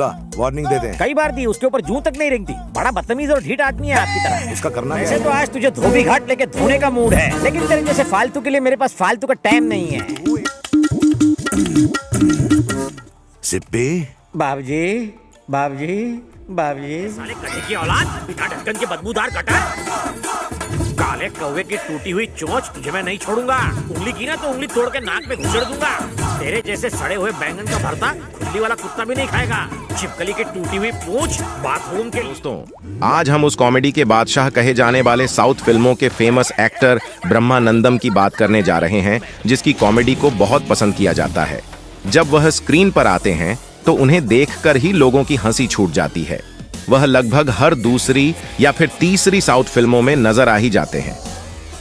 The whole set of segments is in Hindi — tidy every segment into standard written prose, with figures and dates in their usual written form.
वार्निंग दे दें। कई बार दी, उसके ऊपर जूं तक नहीं रेंगती। बड़ा बदतमीज और ढीठ आदमी है आपकी तरह। उसका करना क्या वैसे है? तो आज तुझे धोबी घाट लेके धोने का मूड है, लेकिन तेरे जैसे फालतू के लिए मेरे पास फालतू का टाइम नहीं है। सिप्पी, बाबूजी, बाबूजी, बाबूजी। साले कटे की औलाद, बिना ढक्कन के बदबूदार कटर। काले कौवे की टूटी हुई चोंच, तुझे मैं नहीं छोड़ूंगा। उंगली की ना तो उंगली तोड़ के नाक में घुसेड़ दूंगा। तेरे जैसे सड़े हुए बैंगन का भरता खुली वाला कुत्ता भी नहीं खाएगा। छिपकली की टूटी हुई पूंछ बाथरूम के। दोस्तों, आज हम उस कॉमेडी के बादशाह कहे जाने वाले साउथ फिल्मों के फेमस एक्टर ब्रह्मानंदम की बात करने जा रहे हैं, जिसकी कॉमेडी को बहुत पसंद किया जाता है। जब वह स्क्रीन पर आते हैं तो उन्हें देखकर ही लोगों की हंसी छूट जाती है। वह लगभग हर दूसरी या फिर तीसरी साउथ फिल्मों में नजर आ ही जाते हैं।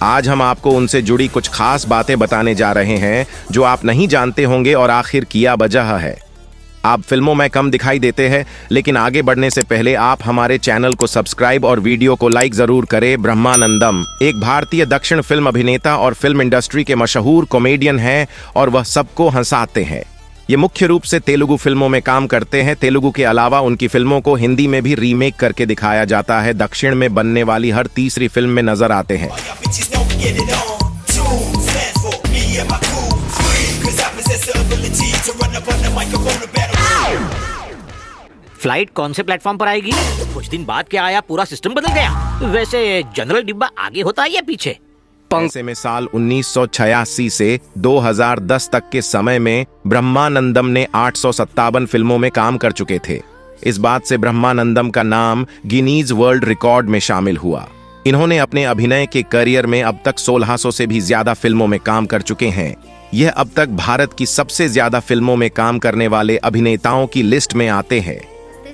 आज हम आपको उनसे जुड़ी कुछ खास बातें बताने जा रहे हैं जो आप नहीं जानते होंगे और आखिर किया वजह है। आप फिल्मों में कम दिखाई देते हैं, लेकिन आगे बढ़ने से पहले आप हमारे चैनल को सब्सक्राइब और वीडियो को लाइक जरूर करें। ब्रह्मानंदम एक भारतीय दक्षिण फिल्म अभिनेता और फिल्म इंडस्ट्री के मशहूर कॉमेडियन हैं और वह सबको हंसाते हैं। ये मुख्य रूप से तेलुगु फिल्मों में काम करते हैं। तेलुगु के अलावा उनकी फिल्मों को हिंदी में भी रीमेक करके दिखाया जाता है। दक्षिण में बनने वाली हर तीसरी फिल्म में नजर आते हैं। फ्लाइट कौन से प्लेटफॉर्म पर आएगी? कुछ दिन बाद क्या आया, पूरा सिस्टम बदल गया। वैसे जनरल डिब्बा आगे होता है या पीछे? ऐसे में साल 1986 से 2010 तक के समय में ब्रह्मानंदम ने 857 फिल्मों में काम कर चुके थे। इस बात से ब्रह्मानंदम का नाम गिनीज वर्ल्ड रिकॉर्ड में शामिल हुआ। इन्होंने अपने अभिनय के करियर में अब तक 1600 से भी ज्यादा फिल्मों में काम कर चुके हैं। यह अब तक भारत की सबसे ज्यादा फिल्मों में काम करने वाले अभिनेताओं की लिस्ट में आते हैं।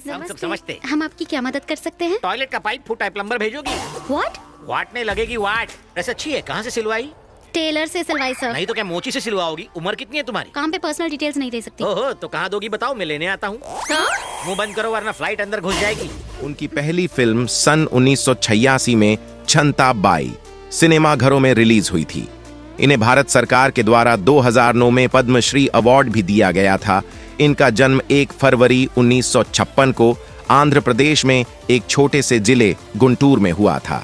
हम सब समझते। हम आपकी क्या मदद कर सकते हैं? टॉयलेट का पाइप फूटा है, प्लम्बर भेजोगी? व्हाट? वाट नहीं लगेगी वाट। वैसे अच्छी है, कहाँ से सिलवाई? टेलर से सिलवाई सर। नहीं तो क्या मोची से सिलवाओगी? उम्र कितनी है तुम्हारी? काम पे पर्सनल डिटेल्स नहीं दे सकती। ओहो, तो कहाँ दोगी बताओ, मैं लेने आता हूँ। मुंह बंद करो वरना फ्लाइट अंदर घुस जाएगी। उनकी पहली फिल्म सन 1986 में छंता बाई सिनेमा घरों में रिलीज हुई थी। इन्हें भारत सरकार के द्वारा 2009 में पद्मश्री अवार्ड भी दिया गया था। इनका जन्म 1 फरवरी 1956 को आंध्र प्रदेश में एक छोटे से जिले गुंटूर में हुआ था।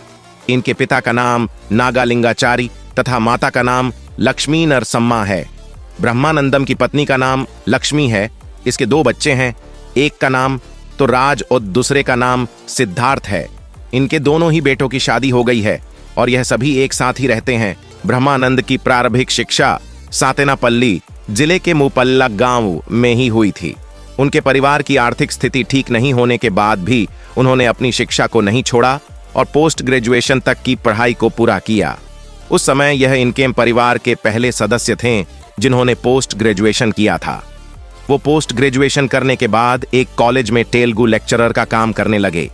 इनके पिता का नाम नागालिंगाचारी तथा माता का नाम लक्ष्मी नरसम्मा है। ब्रह्मानंदम की पत्नी का नाम लक्ष्मी है। इसके 2 बच्चे हैं, एक का नाम तो राज और दूसरे का नाम सिद्धार्थ है। इनके दोनों ही बेटों की शादी हो गई है और यह सभी एक साथ ही रहते हैं। ब्रह्मानंद की प्रारंभिक शिक्षा सातेनापल्ली जिले के मुपल्ला गांव में ही हुई थी। उनके परिवार की आर्थिक स्थिति ठीक नहीं होने के बाद भी उन्होंने अपनी शिक्षा को नहीं छोड़ा और पोस्ट ग्रेजुएशन तक की पढ़ाई को पूरा किया। उस समय यह इनके परिवार के पहले सदस्य थे जिन्होंने पोस्ट ग्रेजुएशन किया था। वो पोस्ट ग्रेजुएशन करने के बाद एक कॉलेज में तेलुगु लेक्चरर का काम करने लगे।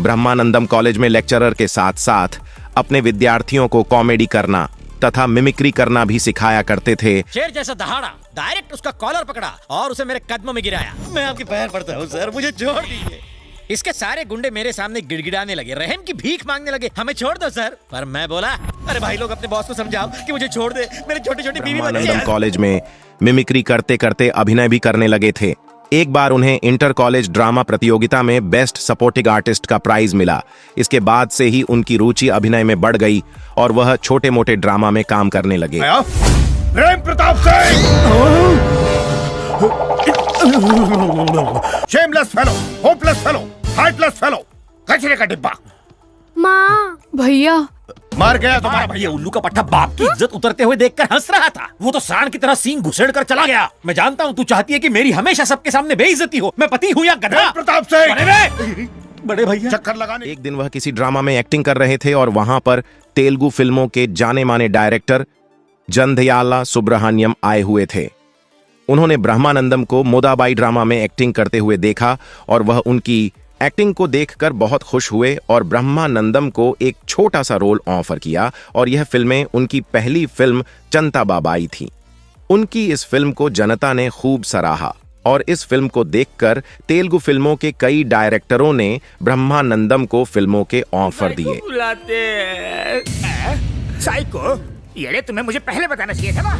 ब्रह्मानंदम कॉलेज में लेक्चरर के साथ साथ अपने विद्यार्थियों को कॉमेडी करना तथा मिमिक्री करना भी सिखाया करते थे। शेर जैसा दहाड़ा, डायरेक्ट उसका कॉलर पकड़ा और उसे मेरे कदमों में गिराया। मैं आपके पैर पड़ता हूँ सर, मुझे छोड़ दीजिए। इसके सारे गुंडे मेरे सामने गिड़गिड़ाने लगे, रहम की भीख मांगने लगे, हमें छोड़ दो सर। पर मैं बोला, अरे भाई लोग अपने बॉस को समझाओ कि मुझे छोड़ दे, मेरे छोटे छोटे बीवी बच्चे ब्रह्मानंदम हैं। कॉलेज में मिमिक्री करते करते अभिनय भी करने लगे थे। एक बार उन्हें इंटर कॉलेज ड्रामा प्रतियोगिता में बेस्ट सपोर्टिंग आर्टिस्ट का प्राइज मिला। इसके बाद से ही उनकी रुचि अभिनय में बढ़ गई और वह छोटे मोटे ड्रामा में काम करने लगे। Prem Pratap Singh, shameless fellow, hopeless fellow, heartless fellow, कचरे का डिब्बा। माँ, भैया मार गया तुम्हारा भैया उल्लू का पट्टा बाप की इज्जत उतरते हुए देखकर हंस रहा था। वो तो सांड की तरह सींग घुसेड़ कर चला गया। मैं जानता हूँ तू चाहती है कि मेरी हमेशा सबके सामने बेइज्जती हो। मैं पति हूँ या गधा? प्रेम प्रताप सिंह, बड़े भैया चक्कर लगाने। एक दिन वह किसी ड्रामा में एक्टिंग कर रहे थे और वहां पर तेलुगु फिल्मों के जाने माने डायरेक्टर जंधयाला सुब्रहान्यम आए हुए थे। उन्होंने ब्रह्मानंदम को मोदाबाई ड्रामा में एक्टिंग करते हुए देखा और वह उनकी एक्टिंग को देखकर बहुत खुश हुए और ब्रह्मानंदम को एक छोटा सा रोल ऑफर किया और यह फिल्में उनकी पहली फिल्म चंता बाबाई थी। उनकी इस फिल्म को जनता ने खूब सराहा और इस फिल्म को देखकर तेलुगु फिल्मों के कई डायरेक्टरों ने ब्रह्मानंदम को फिल्मों के ऑफर दिए। साइको, ये तुम्हें मुझे पहले बताना चाहिए था ना।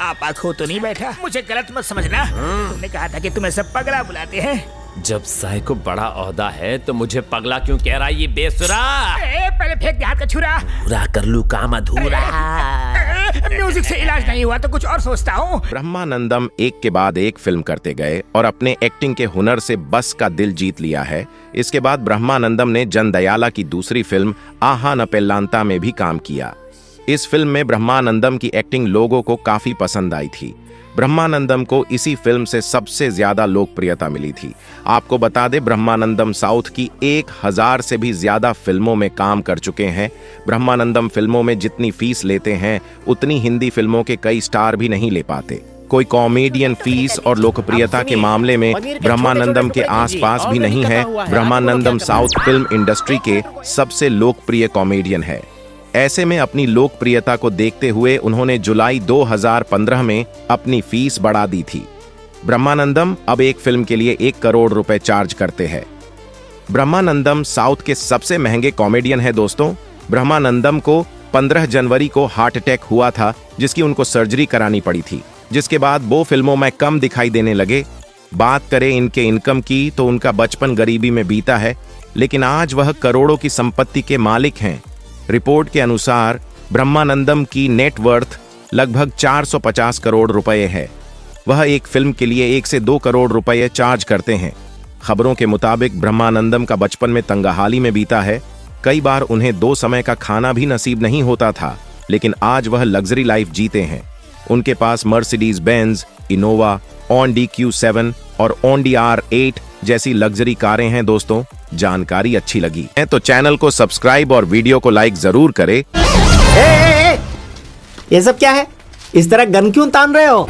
आप खो तो नहीं बैठा, मुझे गलत मत समझना। तुमने कहा था कि तुम्हें सब पगला बुलाते हैं। जब साई को बड़ा ओहदा है तो मुझे पगला क्यों कह रहा है ये बेसुरा? पहले फेंक दे हाथ का छुरा। पूरा कर लू काम अधूरा। म्यूजिक से इलाज नहीं हुआ तो कुछ और सोचता हूँ। ब्रह्मानंदम एक के बाद एक फिल्म करते गए और अपने एक्टिंग के हुनर से बस का दिल जीत लिया है। इसके बाद ब्रह्मानंदम ने जनदयाला की दूसरी फिल्म आहा न पेल्लांता में भी काम किया। इस फिल्म में ब्रह्मानंदम की एक्टिंग लोगों को काफी पसंद आई थी। ब्रह्मानंदम को इसी फिल्म से सबसे ज्यादा लोकप्रियता मिली थी। आपको बता दें, ब्रह्मानंदम साउथ की 1000 से भी ज्यादा फिल्मों में काम कर चुके हैं। ब्रह्मानंदम फिल्मों में जितनी फीस लेते हैं उतनी हिंदी फिल्मों के कई स्टार भी नहीं ले पाते। कोई कॉमेडियन फीस और लोकप्रियता के मामले में ब्रह्मानंदम के आसपास भी नहीं है। ब्रह्मानंदम साउथ फिल्म इंडस्ट्री के सबसे लोकप्रिय कॉमेडियन है। ऐसे में अपनी लोकप्रियता को देखते हुए उन्होंने जुलाई 2015 में अपनी फीस बढ़ा दी थी। ब्रह्मानंदम अब एक फिल्म के लिए 1 करोड़ रुपए चार्ज करते हैं। ब्रह्मानंदम साउथ के सबसे महंगे कॉमेडियन है दोस्तों। ब्रह्मानंदम को 15 जनवरी को हार्ट अटैक हुआ था, जिसकी उनको सर्जरी करानी पड़ी थी, जिसके बाद वो फिल्मों में कम दिखाई देने लगे। बात करें इनके इनकम की तो उनका बचपन गरीबी में बीता है, लेकिन आज वह करोड़ों की संपत्ति के मालिक हैं। रिपोर्ट के अनुसार ब्रह्मानंदम की नेट वर्थ लगभग 450 करोड़ रुपए है। वह एक फिल्म के लिए 1 से 2 करोड़ रुपए चार्ज करते हैं। खबरों के मुताबिक ब्रह्मानंदम का बचपन में तंगहाली में बीता है। कई बार उन्हें 2 समय का खाना भी नसीब नहीं होता था, लेकिन आज वह लग्जरी लाइफ जीते हैं। उनके पास Mercedes Benz, Innova, Audi Q7 और ऑडी R8 जैसी लग्जरी कारें हैं। दोस्तों, जानकारी अच्छी लगी है तो चैनल को सब्सक्राइब और वीडियो को लाइक जरूर करें। ये सब क्या है? इस तरह गन क्यों तान रहे हो?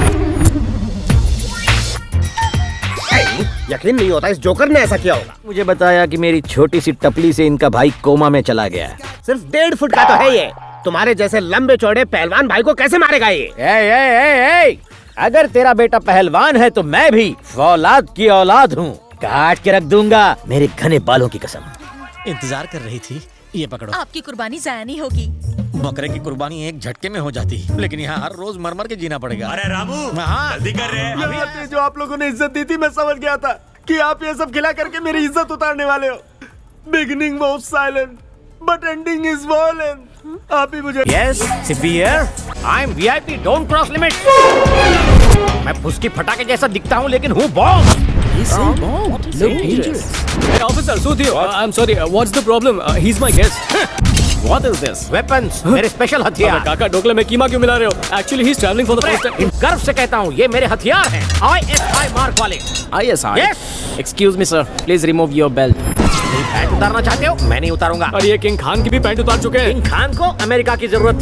यकीन नहीं होता इस जोकर ने ऐसा किया होगा। मुझे बताया कि मेरी छोटी सी टपली से इनका भाई कोमा में चला गया है। सिर्फ 1.5 फुट का तो है ये। तुम्हारे जैसे लंबे चौड़े पहलवान भाई को कैसे मारेगा ये? ए, अगर तेरा बेटा पहलवान है तो मैं भी फौलाद की औलाद हूँ। काट के रख दूंगा मेरे घने बालों की कसम। इंतजार कर रही थी, ये पकड़ो। आपकी कुर्बानी जाया नहीं होगी। बकरे की कुर्बानी एक झटके में हो जाती, लेकिन यहाँ हर रोज मर के जीना पड़ेगा। अरे रामू, हाँ, जल्दी कर रहे हैं। अभी जो आप लोगों ने इज्जत दी थी, मैं समझ गया था कि आप ये सब खिला करके मेरी इज्जत उतारने वाले हो। Beginning was silent but ending is violent. आप ही मुझे yes severe, I am VIP, don't cross limit. मैं फुसकी फटाके जैसा दिखता हूँ लेकिन हूँ bomb. Hey officer, Sudhir, I'm sorry, what's the problem? He's my guest. What is this? Weapons, मेरे स्पेशल हथियार। काका डोकले में कीमा क्यों मिला रहे हो? Actually he's traveling for the first time. गर्व से कहता हूँ ये मेरे हथियार हैं। ISI मार्क वाले। ISI? Yes. Excuse me sir, please remove your belt. Pant उतारना चाहते हो? मैं नहीं उतारूंगा। और ये किंग खान की भी पैंट उतार चुके हैं। किंग खान को अमेरिका की जरूरत थी।